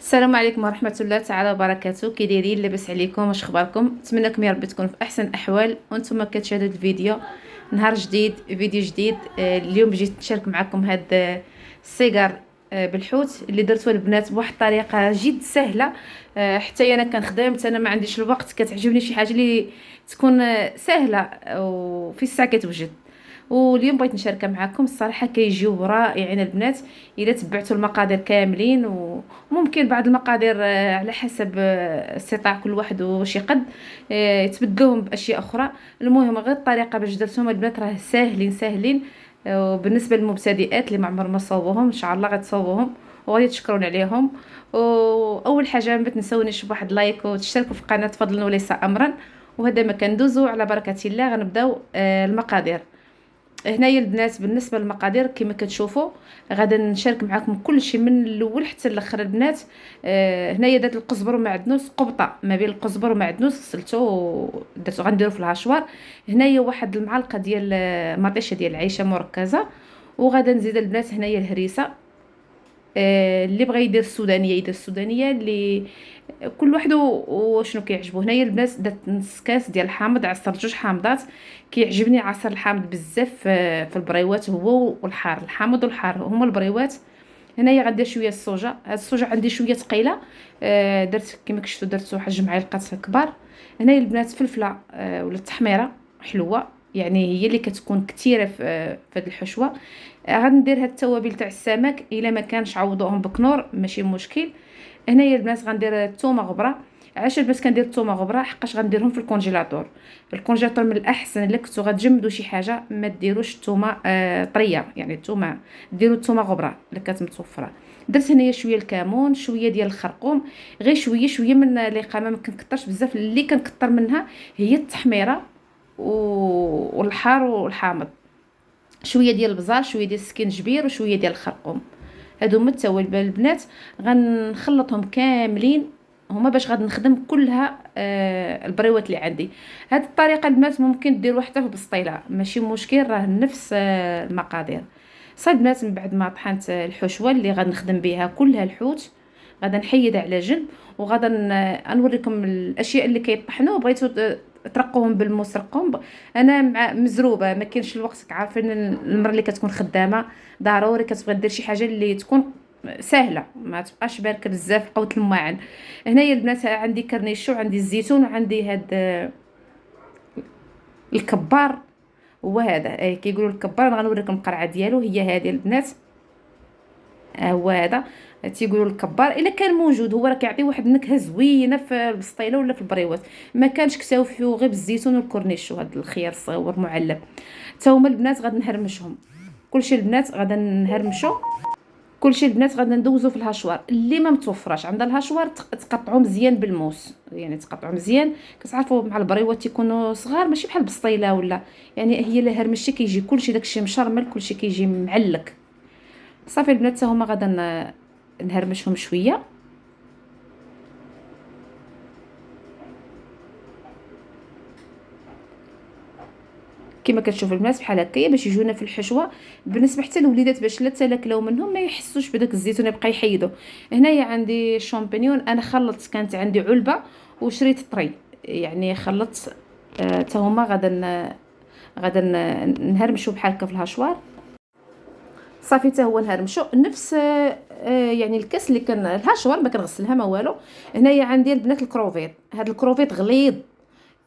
السلام عليكم ورحمة الله تعالى وبركاته. كي دايرين؟ لاباس عليكم؟ واش اخباركم؟ نتمنىكم يا رب تكونوا في احسن الاحوال وانتم كتشاهدوا الفيديو. نهار جديد، فيديو جديد. اليوم جيت نشارك معكم هاد السيجار بالحوت اللي درتو البنات بواحد الطريقه جد سهله. حتى انا كنخدم، حتى انا ما عنديش الوقت، كتعجبني شي حاجه اللي تكون سهله وفي الساعه كتوجد. واليوم بغيت نشاركها معكم. الصراحه كيجيو رائعين البنات الا تبعتوا المقادير كاملين، وممكن بعض المقادير على حسب استطاع كل واحد واش يقد يتبدلوهم باشياء اخرى. المهم غير الطريقه باش درتهم البنات راه ساهلين ساهلين. وبالنسبه للمبتدئات اللي ما عمر ما صوبوهم، ان شاء الله غتصوبوهم وغادي تشكرون عليهم. واول حاجه ما تنسونيش بواحد لايك وتشتركوا في القناه فضلا وليس امرا. وهذا ما كندوزو على بركه الله غنبداو المقادير. هنايا البنات بالنسبه للمقادير كما كتشوفوا غادا نشارك معكم كل شيء من الاول حتى الاخر البنات. هنايا درت القزبر ومعدنوس، قبطه ما بين القزبر ومعدنوس غسلته ودرتو غنديرو في الهاشوار. هنايا واحد المعلقه ديال مطيشه ديال العيشه مركزه. وغادا نزيد البنات هنايا الهريسه. اللي بغى يدير السودانيه يدير السودانيه، اللي كل واحد وشنو كيعجبو. هنايا البنات درت نص كاس ديال الحامض، عصرت جوج حامضات. كيعجبني عصر الحامض بزاف في البريوات، هو والحار، الحامض والحار هما البريوات. هنايا غندير شويه الصوجه. هاد الصوجه عندي شويه ثقيله، درت كما كشفتوا درت واحد جوج معالق كبار. هنايا البنات فلفله ولا التحميره حلوه، يعني هي اللي كتكون كثيره في هاد الحشوه. غندير هاد التوابل تاع السمك، الا ما كانش عوضوهم بكنور ماشي مشكل. هنايا البنات غندير الثومه غبره. علاش البنات كندير الثومه غبره؟ حقاش غنديرهم في الكونجيلاتور. الكونجيلاتور من الاحسن الا كنتو غتجمدوا شي حاجه ما ديروش الثومه طريه، يعني الثومه ديروا الثومه غبره الا كانت متوفره. درت هنايا شويه الكمون، شويه ديال الخرقوم، غير شويه شويه من الاقامه، ما كنكترش بزاف. اللي كنكتر منها هي التحميره والحار والحامض. شويه ديال البزار، شويه ديال السكينجبير، وشويه ديال الخرقوم. هادو هما التوابل البنات. غنخلطهم كاملين هما باش غادي نخدم كلها البريوات اللي عندي. هاد الطريقه البنات ممكن ديروها حتى في بسطيله ماشي مشكل، راه نفس المقادير. صايب البنات من بعد ما طحنت الحشوه اللي غادي نخدم بها كلها الحوت، غادا نحيدها على جنب. وغادا نوريكم الاشياء اللي كيطحنوا. بغيتو ترقوهم بالموس رقوهم. انا مع مزروبه ما كاينش الوقت، عارفين المراه اللي كتكون خدامه ضروري كتبغي دير شي حاجه اللي تكون سهله ما تبقاش باركه بزاف قوه الماعن. هنايا البنات عندي كرنيشو، عندي الزيتون، وعندي هاد الكبار. هو هذا كيقولوا الكبار. انا غنوريكم القرعه ديالو، هي هذه البنات. هو هذا تيقولوا الكبار. الا كان موجود هو راه كيعطي واحد النكهه زوينه في البسطيله ولا في البريوات. ما كانش كساو فيه غير بالزيتون والكورنيش وهذا الخيار الصغير معلب. حتى هما البنات غادي نهرمشهم. كلشي البنات غادا نهرمشو. كلشي البنات غادا ندوزو في الهاشوار. اللي ما متوفراش عندها الهاشوار تقطعو مزيان بالموس، يعني تقطعو مزيان. كتعرفوا مع البريوات تيكونوا صغار ماشي بحال البسطيله ولا، يعني هي اللي هرمشتي كيجي كلشي داكشي مشرمل، كلشي كيجي معلك. صافي البنات حتى هما غادا نهرمشهم شويه. كما كتشوفوا البنات بحال هكايا باش يجونا في الحشوه. بالنسبه حتى للوليدات باش لا تاكلوا منهم ما يحسوش بداك الزيتون يبقى يحيدوا. هنايا عندي الشامبينيون، انا خلطت، كانت عندي علبه وشريت طري، يعني خلطت. حتى هما نهرمشوا بحال هكا في الهاشوار. صافي حتى هو نهرمشو نفس يعني الكاس اللي كان الهاشوار ما كنغسلها ما والو. هنايا عندي البنات الكروفيت، هاد الكروفيت غليظ،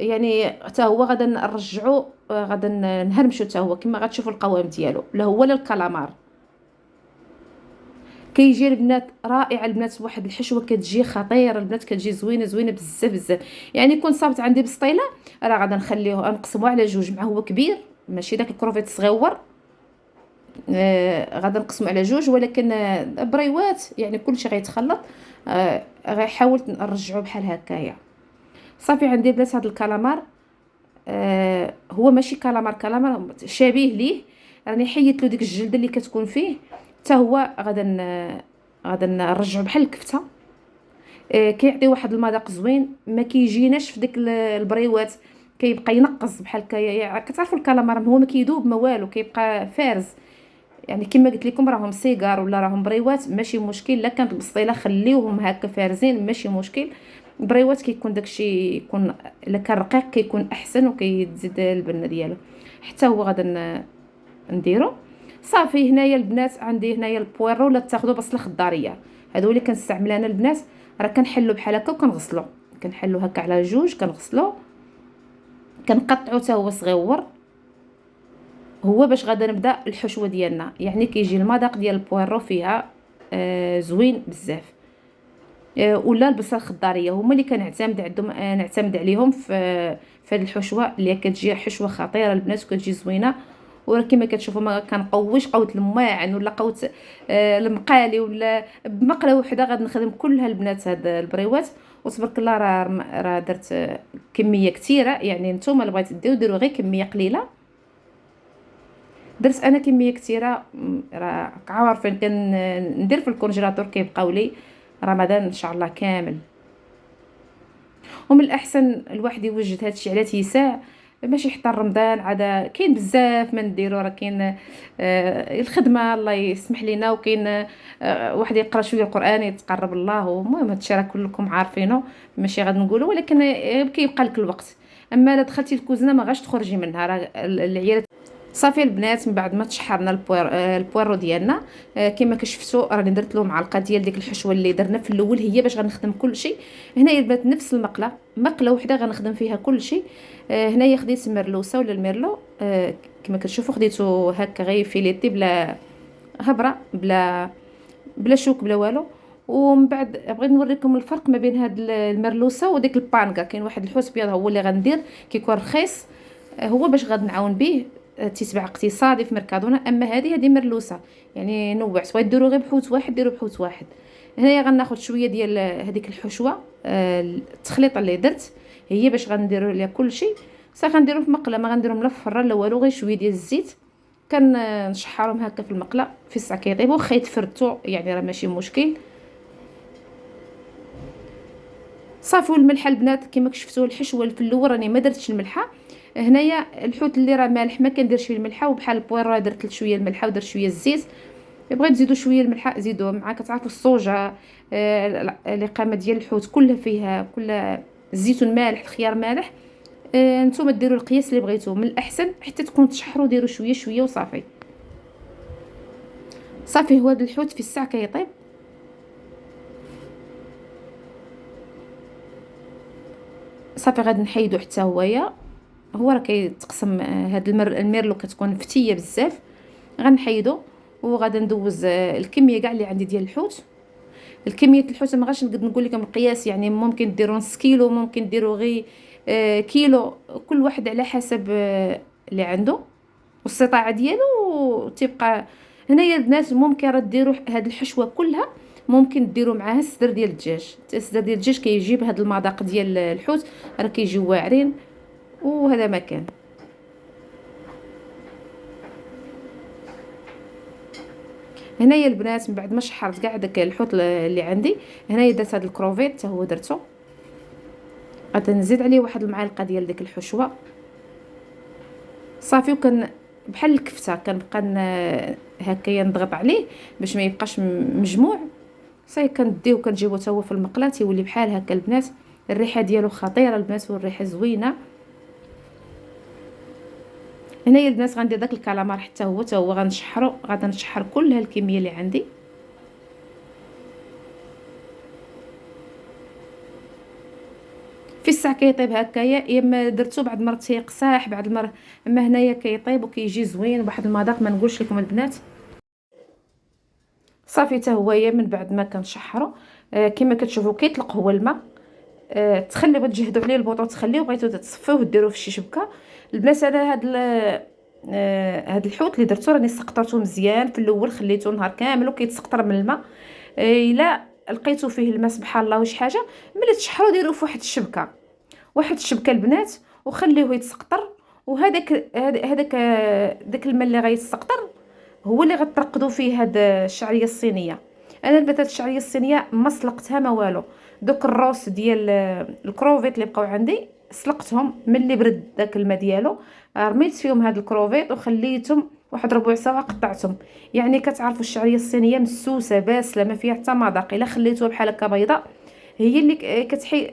يعني حتى هو غادا نرجعو. غادا نهرمشو حتى هو كما غتشوفوا القوام ديالو. لا هو لا الكالامار. كيجي البنات رائع البنات، واحد الحشوه كتجي خطيره البنات، كتجي زوينه زوينه بزاف بزاف. يعني كون صابت عندي بسطيله راه غادا نخليوه نقسموه على جوج، مع هو كبير ماشي داك الكروفيت صغيور. غادا نقسمو على جوج، ولكن بريوات يعني كلشي غيتخلط. غيحاول نرجعو بحال هكايا. صافي عندي البنات هاد الكالامار. هو ماشي كالامار، كالامار شبيه ليه. راني حيدت له ديك الجلده اللي كتكون فيه. حتى هو غادا نرجعو بحال الكفته. كيعطي واحد المذاق زوين، ما كيجيناش في ديك البريوات كيبقى ينقص بحال هكايا. كتعرفوا الكالامار هو ما كيذوب ما والو، كيبقى فارز. يعني كما قلت لكم راهم سيجار ولا راهم بريوات ماشي مشكل، لا كانت البسطيله خليوهم هكا فارزين ماشي مشكل. بريوات كيكون داكشي يكون الا كان رقيق كيكون احسن وكيزيد البنه ديالو. حتى هو غادا نديرو. صافي هنايا البنات عندي هنايا البويرو، ولا تاخذوا بصله خضاريه، هادو اللي كنستعمل انا البنات. راه كنحلو بحال هكا وكنغسلو، كنحلو هكا على جوج كنغسلو، كنقطعو حتى هو صغيور. هو باش غادا نبدا الحشوه ديالنا، يعني كيجي المذاق ديال البويرو فيها زوين بزاف. ولا البصل الخضاريه هما اللي كنعتمد عندهم، نعتمد عليهم في هذه الحشوه اللي كتجي حشوه خطيره البنات وكتجي زوينه. وراه كما كتشوفوا ما كنقويش قوه الماعن ولا قوه المقالي، ولا بمقله وحده غادي نخدم كلها البنات هاد البريوات. وتبارك الله راه درت كميه كثيره، يعني نتوما اللي بغيتو ديروا غير كميه قليله. درت انا كميه كثيره، راه عارفين كندير في الكونجيلاتور كيبقاو لي رمضان ان شاء الله كامل. ومن الاحسن الواحد يوجد هادشي على تيساع، ماشي حتى رمضان عاد كاين بزاف ما نديرو. راه كاين الخدمه الله يسمح لينا، وكاين واحد يقرا شويه القران يتقرب الله. المهم هادشي راه كلكم عارفينه ماشي غادي نقولوا، ولكن كيبقى لك الوقت. اما الا دخلتي الكوزنه ما غاش تخرجي منها، راه العيال. صافي البنات من بعد ما تشحرنا البويرو ديالنا، كما كشفتوا راني درت له معلقه ديال ديك الحشوه اللي درنا في الاول، هي باش غنخدم كل شيء. هنايا البنات نفس المقله، مقله وحده غنخدم فيها كل شيء. هنايا خديت المرلوسه ولا الميرلو، كما كتشوفوا خديته هكا غير فيليتي بلا هبره، بلا شوك بلا والو. ومن بعد بغيت نوريكم الفرق ما بين هاد المرلوسه وديك البانكا. كاين واحد الحوت بيض هو اللي غندير كيكون رخيص، هو باش غنعاون به تيتباع اقتصادي في ميركادونا. اما هذه مرلوسه، يعني نوع سواء ديروا غير بحوت واحد ديروا بحوت واحد. هنايا غناخذ شويه ديال هذيك الحشوه، التخليطه اللي درت هي باش غنديروا ليها كل شيء. صافي غنديروا في مقله، ما غنديرهم لا في الفران لا والو، غير شويه ديال الزيت كنشحرهم هكا في المقله في الساعه كيطيبوا. واخا يتفرتوا يعني راه ماشي مشكل. صافي والملحه البنات كما شفتوا الحشوه في الاول راني ما درتش الملحه. هنايا الحوت اللي راه مالح ما كنديرش فيه الملحه، وبحال البويرو درت شويه الملحه ودرت شويه الزيت. بغيت تزيدوا شويه الملحه زيدوه مع. كتعرفوا الصوجه، الاقامه ديال الحوت كلها فيها كلها الزيتون مالح، الخيار مالح. نتوما ديروا القياس اللي بغيتو. من الاحسن حتى تكون تشحروا ديروا شويه شويه وصافي. صافي هو هذا الحوت في الساعه كيطيب. صافي غادي نحيدو حتى هويا. هو راه كيتقسم هاد الميرلو كتكون فتيه بزاف. غنحيدو وغادا ندوز الكميه كاع اللي عندي ديال الحوت. الكميه الحوت ما غاش نقد نقول لكم القياس، يعني ممكن ديروا نص كيلو، ممكن ديروا غير كيلو، كل واحد على حسب اللي عنده والستطاعه ديالو. تبقى هنايا البنات ممكن راه ديروا هاد الحشوه كلها، ممكن ديروا معاها الصدر ديال الدجاج. الصدر ديال الدجاج كيجيب هاد المذاق ديال الحوت، راه كيجيو واعرين. وهذا ما كان. هنايا البنات من بعد ما شحرت كاع داك الحوت اللي عندي، هنايا درت هاد الكروفيت حتى هو درته. غادي نزيد عليه واحد المعلقه ديال ديك الحشوه. صافي وكان بحال الكفته كنبقى هكايا نضغط عليه باش ما يبقاش مجموع. صافي كنديو كنجيبو حتى هو في المقله تيولي بحال هكا البنات. الريحه ديالو خطيره البنات والريحه زوينه. هنايا البنات غندير داك الكالامار حتى هو غنشحرو. غادا نشحر كل هالكميه اللي عندي. في الساعه كيطيب هكايا، يا اما درتو بعد مره تيقصاح بعد مره. اما هنايا كيطيب وكيجي زوين بواحد المذاق ما نقولش لكم البنات. صافي حتى هويا من بعد ما كنشحرو كما كتشوفوا كيطلق هو الماء. تخليو تجهدوا عليه البوطه وتخليوه. بغيتو تصفيوه وديروه في شي شبكه. البنات انا هاد الحوت اللي درتو راني سقطرته مزيان في الاول، خليته نهار كامل وكيتسقطر من الماء. الا لقيتو فيه الماء سبحان الله واش حاجه، ملي تشحروا ديروه في واحد الشبكه، البنات، وخليوه يتسقطر. وهذاك داك الماء اللي غيتسقطر هو اللي غترقدوا فيه هاد الشعريه الصينيه. انا البنات الشعريه الصينيه ما سلقتها ما والو. دوك الروس ديال الكروفيت اللي بقاو عندي سلقتهم ملي برد داك الماء ديالو، رميت فيهم هاد الكروفيت وخليتهم واحد ربع ساعه قطعتهم. يعني كتعرفوا الشعريه الصينيه مسوسه باسله ما فيها حتى مذاق، الا خليتوها بحال هكا بيضاء هي اللي كتحي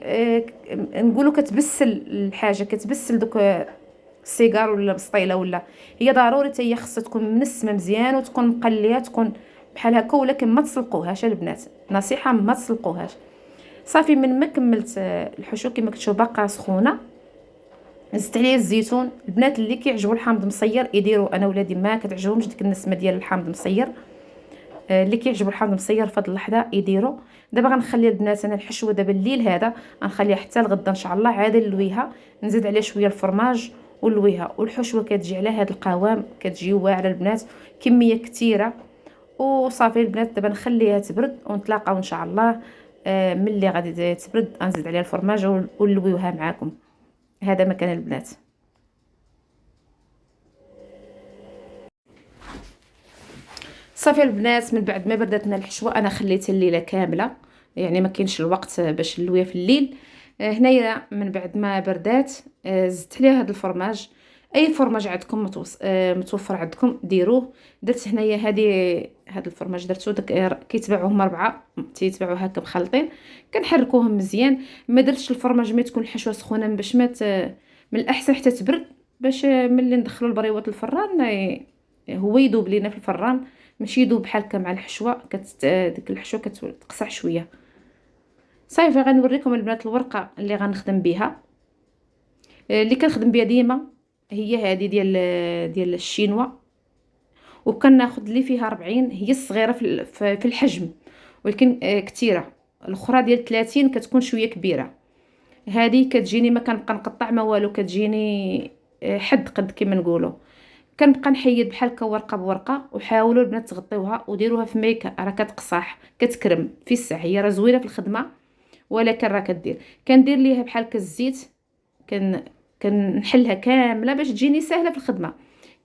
نقولوا كتبسل الحاجه، كتبسل دوك السيجار ولا بسطيله ولا. هي ضروري حتى هي خاصها تكون منسمه مزيان وتكون مقليه، تكون بحال هكا، ولكن ما تسلقوهاش البنات، نصيحه ما تسلقوهاش. صافي من ما كملت الحشو كما كتشوفوا باقا سخونه، زدت عليه الزيتون. البنات اللي كيعجبوا الحامض مصير يديروا، انا ولادي ما كتعجبهمش ديك النسمه ديال الحامض مصير. اللي كيعجبوا الحامض مصير فهاد اللحظه يديروا. دابا غنخلي البنات انا الحشوه دابا الليل هذا غنخليها حتى الغدا ان شاء الله، عاد نلويها نزيد عليها شويه الفرماج ونلويها، والحشوه كتجي على هذا القوام، كتجي واعره البنات، كميه كثيره. وصافي البنات دابا نخليها تبرد ونتلاقاو ان شاء الله. ملي غادي تبرد غنزيد عليها الفرماج ونلويوها معاكم. هذا مكان البنات. صافي البنات من بعد ما بردت لنا الحشوه انا خليتها الليله كامله، يعني ما كاينش الوقت باش نلويها في الليل. هنايا من بعد ما بردات زدت عليها هذا الفرماج. اي فرماج عندكم متوفر عندكم ديروه. درت هنايا هذا الفرماج درتو داك كيتباعوهم 4 تيتباعوا هكا مخلطين، كنحركوهم مزيان. ما درتش الفرماج ما تكون الحشوه سخونه باش ما من الاحسن حتى تبرد، باش ملي ندخلوا البريوات الفران هو يذوب لينا في الفران، ماشي يذوب بحال هكا مع الحشوه. ديك الحشوه كتقصح شويه. صافي غنوريكم البنات الورقه اللي غنخدم بها، اللي كنخدم بها ديما هي هذه ديال الشينوا، وكناخذ اللي فيها 40، هي الصغيره في الحجم ولكن كثيره. الاخرى ديال 30 كتكون شويه كبيره. هذه كتجيني ما كنبقى نقطع ما والو، كتجيني حد قد كما نقولوا. كنبقى نحيد بحال هكا ورقه بورقه. وحاولوا البنات تغطيوها وديروها في ميكا، راه كتقصح كتكرم في الساعه. هي راه زوينه في الخدمه ولكن راه كندير ليها بحال هكا الزيت. كنحلها كامله باش تجيني سهله في الخدمه.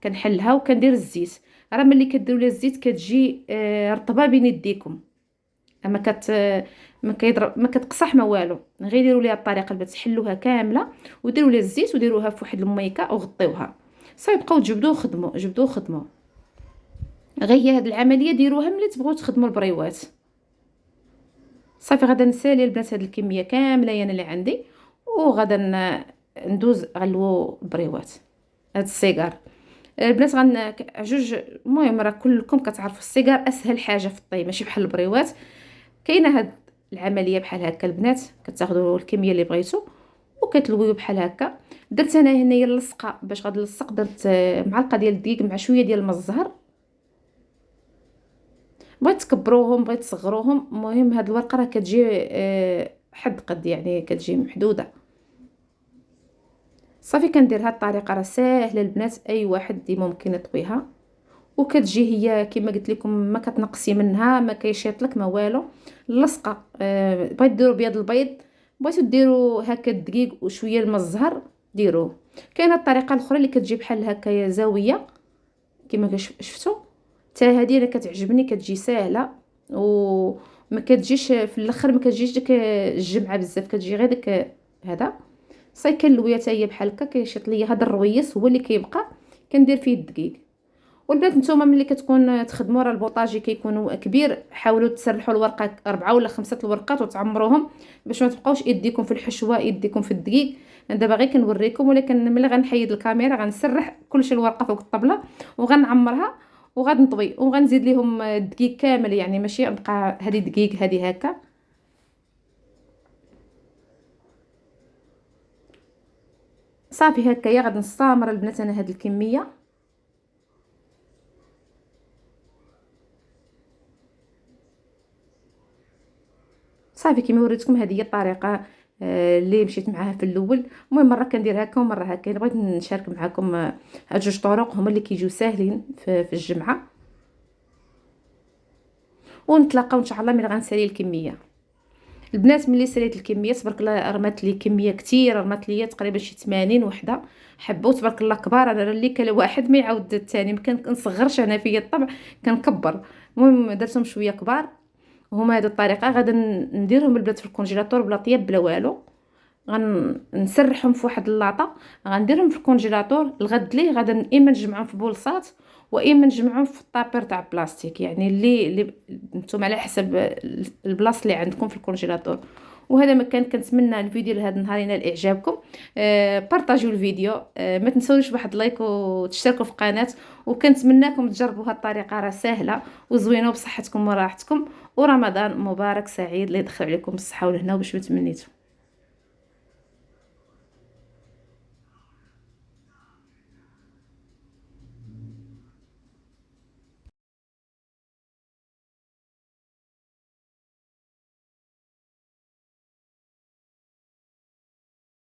كنحلها وكندير الزيت. راه ملي كديروا ليها الزيت كتجي رطبه بين يديكم، اما ما كيضرب ما كتقصح ما والو. غير ديروا ليها الطريقه باش تحلوها كامله وديروا ليها الزيت وديروها في واحد الميكا وغطيوها. صافي بقاو تجبدوا وخدموا جبدوا وخدموا. غير هاد العمليه ديروها ملي تبغوا تخدموا البريوات. صافي غادا نسالي البنات هاد الكميه كامله انا اللي عندي، وغادا ندوز غنلوو البريوات. هاد السيجار البنات جوج. المهم راه كلكم كتعرفوا السيجار اسهل حاجه في الطي، ماشي بحال البريوات. كاينه هاد العمليه بحال هكا البنات، كتاخذوا الكميه اللي بغيتو وكتلويو بحال هكا. درت انا هنايا اللصقه باش غادي نلصق، درت معلقه ديال الدقيق مع شويه ديال الماء الزهر. بغيت تكبروهم بغيت تصغروهم، المهم هاد الورقه راه كتجي حد قد، يعني كتجي محدوده. صافي كندير هاد الطريقه راه ساهله البنات، اي واحد ممكن يطويها. وكتجي هي كما قلت لكم ما كتنقصي منها، ما كيشيط لك ما والو. اللصقه بغيت ديروا بيض البيض، بغيتو ديروا هكا الدقيق وشويه الماء الزهر ديروه. كاينه الطريقه الاخرى اللي كتجي بحال هكا زاويه كما شفتوا، حتى هذه انا كتعجبني، كتجي ساهله وما كتجيش في الاخر، ما كتجيش ديك الجمعه بزاف، كتجي غير داك هذا. صاي كنلويها حتى هي بحال هكا، كيشيط ليا هذا الرويس هو اللي كيبقى، كندير فيه الدقيق. والبنات نتوما ملي كتكون تخدموا راه البوطاجي كيكون كبير، حاولوا تسرحوا الورقه 4 ولا 5 الورقات وتعمروهم باش ما تبقاوش يديكم في الحشوه يديكم في الدقيق. انا دابا غير كنوريكم، ولكن ملي غنحيد الكاميرا غنسرح كلشي الورقه فوق الطبله وغنعمرها وغنطوي وغنزيد ليهم الدقيق كامل، يعني ماشي نبقى هذه دقيق هذه هكا. صافي هكايا غادي نستمر البنات انا هاد الكميه. صافي كيما وريتكم هذه هي الطريقه اللي مشيت معاها في الاول. المهم مره كندير هكا ومره هكا، بغيت نشارك معكم هاد جوج طرق هما اللي كيجيو ساهلين في الجمعه. ونتلاقاو ان شاء الله ملي غنسالي الكميه. البنات ملي ساليت الكميه تبارك الله رمات لي كميه كثير، رمات لي تقريبا شي 80 وحده حبه، تبارك الله كبار. انا اللي كلا واحد ما يعاود الثاني، ما كنصغرش انا فيا الطبع كنكبر. المهم درتهم شويه كبار. هما هذه الطريقه غادا نديرهم البنات في الكونجيلاتور بلا طياب بلا والو. غنسرحهم في واحد اللاطه، غنديرهم في الكونجيلاتور. الغد ليه غادا اما نجمعهم في بولصات واما نجمعهم في الطابير تاع بلاستيك، يعني اللي نتوما على حسب البلاصه اللي عندكم في الكونجيلاتور. وهذا ما كان. كنتمنى الفيديو لهذا النهار ينال اعجابكم. بارطاجيو الفيديو، ما تنسوش بواحد لايك وتشتركوا في القناه. وكنتمناكم تجربوا هذه الطريقه، راه سهله وزوينه بصحتكم وراحتكم. ورمضان مبارك سعيد، اللي يدخل عليكم بالصحه والهنا وباش ما تمنيتوا.